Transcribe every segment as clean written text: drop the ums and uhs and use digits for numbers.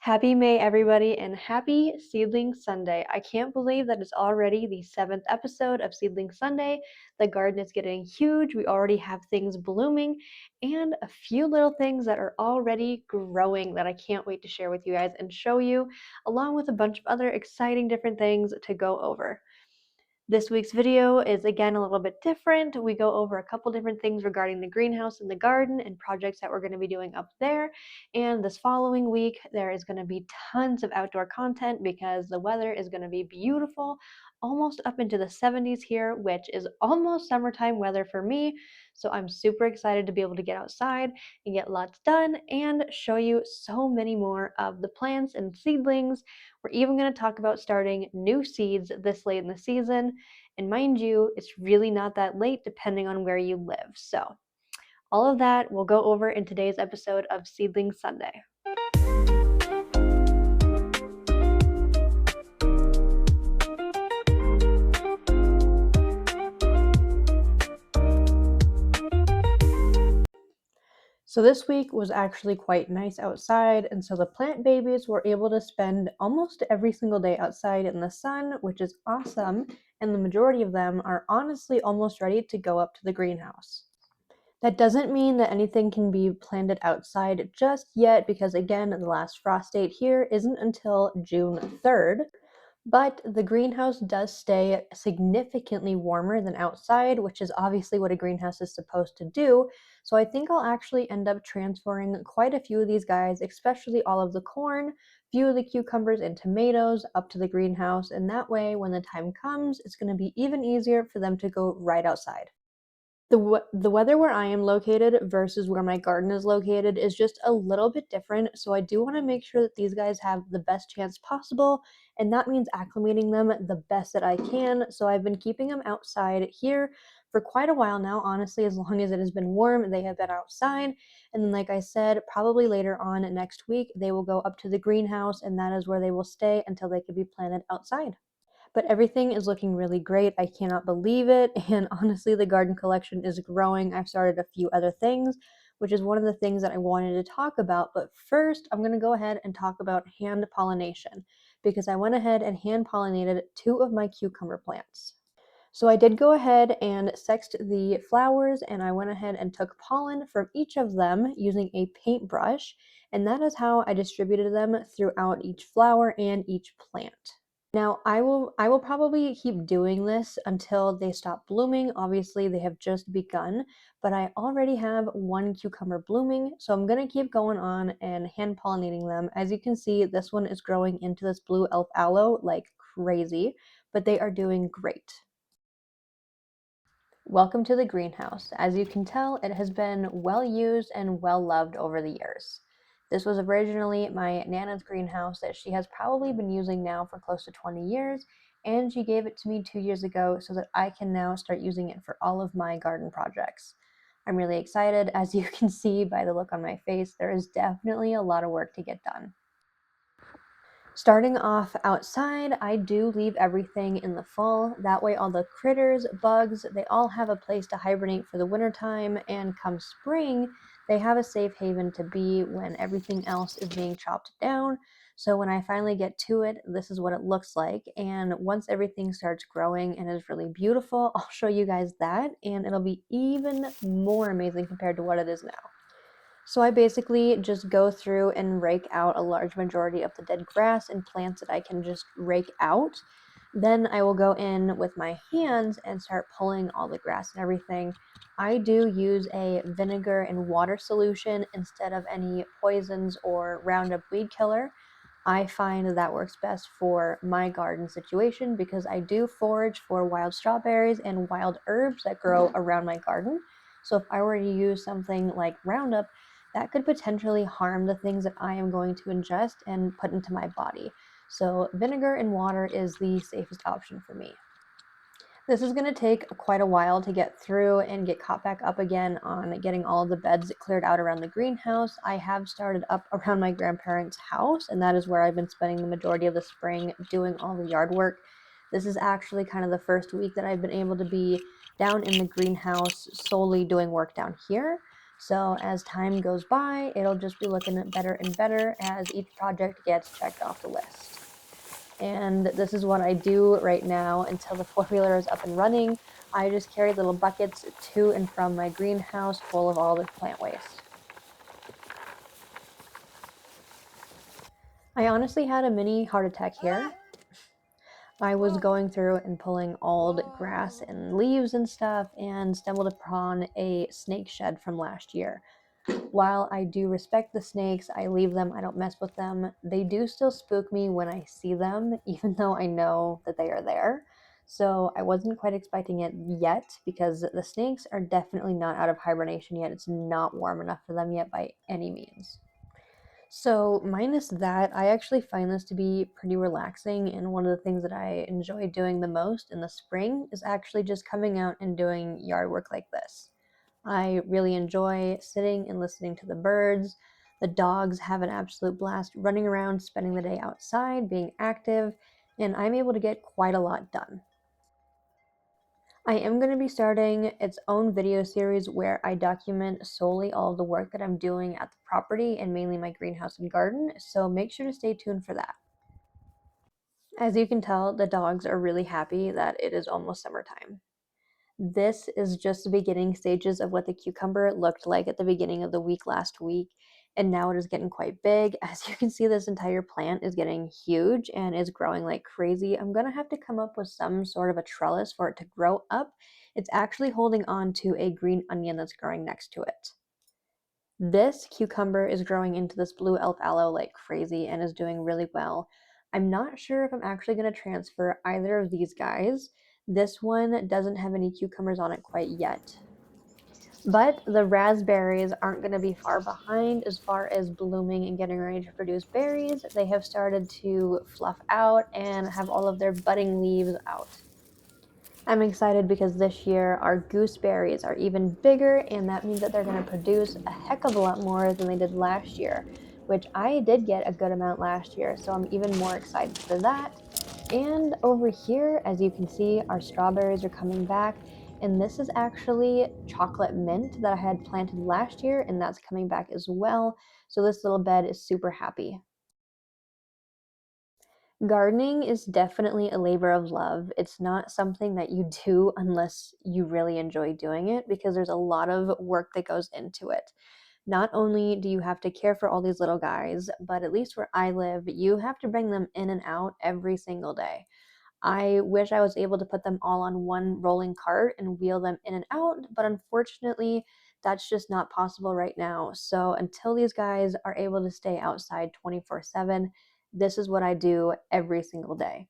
Happy May, everybody, and happy Seedling Sunday. I can't believe that it's already the 7th episode of Seedling Sunday. The garden is getting huge. We already have things blooming and a few little things that are already growing that I can't wait to share with you guys and show you, along with a bunch of other exciting different things to go over. This week's video is again a little bit different. We go over a couple different things regarding the greenhouse and the garden and projects that we're going to be doing up there. And this following week, there is going to be tons of outdoor content because the weather is going to be beautiful, almost up into the 70s here, which is almost summertime weather for me. So I'm super excited to be able to get outside and get lots done and show you so many more of the plants and seedlings. We're even going to talk about starting new seeds this late in the season. And mind you, it's really not that late depending on where you live. So all of that we'll go over in today's episode of Seedling Sunday. So this week was actually quite nice outside, and so the plant babies were able to spend almost every single day outside in the sun, which is awesome, and the majority of them are honestly almost ready to go up to the greenhouse. That doesn't mean that anything can be planted outside just yet because, again, the last frost date here isn't until June 3rd. But the greenhouse does stay significantly warmer than outside, which is obviously what a greenhouse is supposed to do. So I think I'll actually end up transferring quite a few of these guys, especially all of the corn, few of the cucumbers and tomatoes up to the greenhouse. And that way, when the time comes, it's going to be even easier for them to go right outside. The weather where I am located versus where my garden is located is just a little bit different, so I do want to make sure that these guys have the best chance possible, and that means acclimating them the best that I can. So I've been keeping them outside here for quite a while now. Honestly, as long as it has been warm, they have been outside. And then, like I said, probably later on next week, they will go up to the greenhouse, and that is where they will stay until they can be planted outside. But everything is looking really great. I cannot believe it. And honestly, the garden collection is growing. I've started a few other things, which is one of the things that I wanted to talk about. But first, I'm going to go ahead and talk about hand pollination because I went ahead and hand pollinated 2 of my cucumber plants. So I did go ahead and sexed the flowers, and I went ahead and took pollen from each of them using a paintbrush, and that is how I distributed them throughout each flower and each plant. Now, I will probably keep doing this until they stop blooming. Obviously, they have just begun, but I already have 1 cucumber blooming, so I'm going to keep going on and hand pollinating them. As you can see, this one is growing into this blue elf aloe like crazy, but they are doing great. Welcome to the greenhouse. As you can tell, it has been well used and well loved over the years. This was originally my Nana's greenhouse that she has probably been using now for close to 20 years, and she gave it to me 2 years ago so that I can now start using it for all of my garden projects. I'm really excited. As you can see by the look on my face, there is definitely a lot of work to get done. Starting off outside, I do leave everything in the fall. That way all the critters, bugs, they all have a place to hibernate for the wintertime, and come spring, they have a safe haven to be when everything else is being chopped down. So when I finally get to it, this is what it looks like. And once everything starts growing and is really beautiful, I'll show you guys that, and it'll be even more amazing compared to what it is now. So I basically just go through and rake out a large majority of the dead grass and plants that I can just rake out. Then I will go in with my hands and start pulling all the grass and everything. I do use a vinegar and water solution instead of any poisons or Roundup weed killer. I find that works best for my garden situation because I do forage for wild strawberries and wild herbs that grow around my garden. So if I were to use something like Roundup, that could potentially harm the things that I am going to ingest and put into my body. So vinegar and water is the safest option for me. This is going to take quite a while to get through and get caught back up again on getting all of the beds cleared out around the greenhouse. I have started up around my grandparents' house, and that is where I've been spending the majority of the spring doing all the yard work. This is actually kind of the first week that I've been able to be down in the greenhouse solely doing work down here. So as time goes by, it'll just be looking better and better as each project gets checked off the list. And this is what I do right now until the four-wheeler is up and running. I just carry little buckets to and from my greenhouse full of all this plant waste. I honestly had a mini heart attack here. I was going through and pulling old grass and leaves and stuff and stumbled upon a snake shed from last year. While I do respect the snakes, I leave them, I don't mess with them. They do still spook me when I see them, even though I know that they are there. So I wasn't quite expecting it yet because the snakes are definitely not out of hibernation yet. It's not warm enough for them yet by any means. So, minus that, I actually find this to be pretty relaxing. And one of the things that I enjoy doing the most in the spring is actually just coming out and doing yard work like this. I really enjoy sitting and listening to the birds. The dogs have an absolute blast running around, spending the day outside, being active, and I'm able to get quite a lot done. I am going to be starting its own video series where I document solely all of the work that I'm doing at the property and mainly my greenhouse and garden, so make sure to stay tuned for that. As you can tell, the dogs are really happy that it is almost summertime. This is just the beginning stages of what the cucumber looked like at the beginning of the week last week, and now it is getting quite big. As you can see, this entire plant is getting huge and is growing like crazy. I'm gonna have to come up with some sort of a trellis for it to grow up. It's actually holding on to a green onion that's growing next to it. This cucumber is growing into this blue elf aloe like crazy and is doing really well. I'm not sure if I'm actually going to transfer either of these guys. This one doesn't have any cucumbers on it quite yet. But the raspberries aren't going to be far behind as far as blooming and getting ready to produce berries. They have started to fluff out and have all of their budding leaves out. I'm excited because this year our gooseberries are even bigger, and that means that they're going to produce a heck of a lot more than they did last year, which I did get a good amount last year, so I'm even more excited for that. And over here, as you can see, our strawberries are coming back, and this is actually chocolate mint that I had planted last year, and that's coming back as well. So this little bed is super happy. Gardening is definitely a labor of love. It's not something that you do unless you really enjoy doing it because there's a lot of work that goes into it. Not only do you have to care for all these little guys, but at least where I live, you have to bring them in and out every single day. I wish I was able to put them all on one rolling cart and wheel them in and out, but unfortunately, that's just not possible right now. So until these guys are able to stay outside 24/7, this is what I do every single day.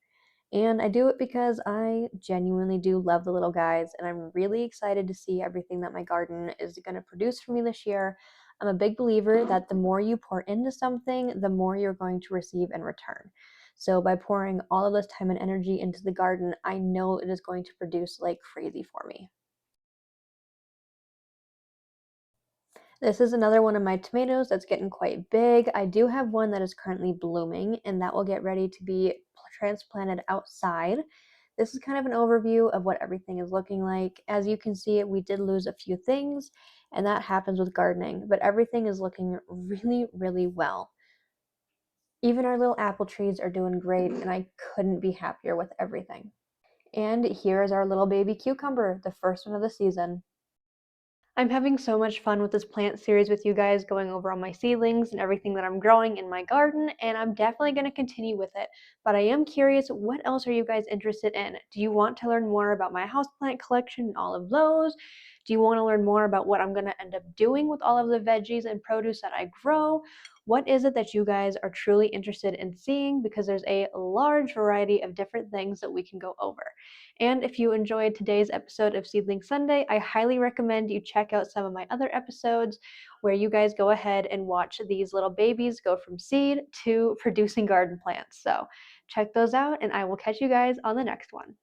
And I do it because I genuinely do love the little guys, and I'm really excited to see everything that my garden is going to produce for me this year. I'm a big believer that the more you pour into something, the more you're going to receive in return. So, by pouring all of this time and energy into the garden, I know it is going to produce like crazy for me. This is another one of my tomatoes that's getting quite big. I do have one that is currently blooming, and that will get ready to be transplanted outside. This is kind of an overview of what everything is looking like. As you can see, we did lose a few things, and that happens with gardening, but everything is looking really, really well. Even our little apple trees are doing great, and I couldn't be happier with everything. And here is our little baby cucumber, the first one of the season. I'm having so much fun with this plant series with you guys, going over all my seedlings and everything that I'm growing in my garden, and I'm definitely going to continue with it. But I am curious, what else are you guys interested in? Do you want to learn more about my houseplant collection and all of those? Do you want to learn more about what I'm going to end up doing with all of the veggies and produce that I grow? What is it that you guys are truly interested in seeing? Because there's a large variety of different things that we can go over. And if you enjoyed today's episode of Seedling Sunday, I highly recommend you check out some of my other episodes where you guys go ahead and watch these little babies go from seed to producing garden plants. So check those out, and I will catch you guys on the next one.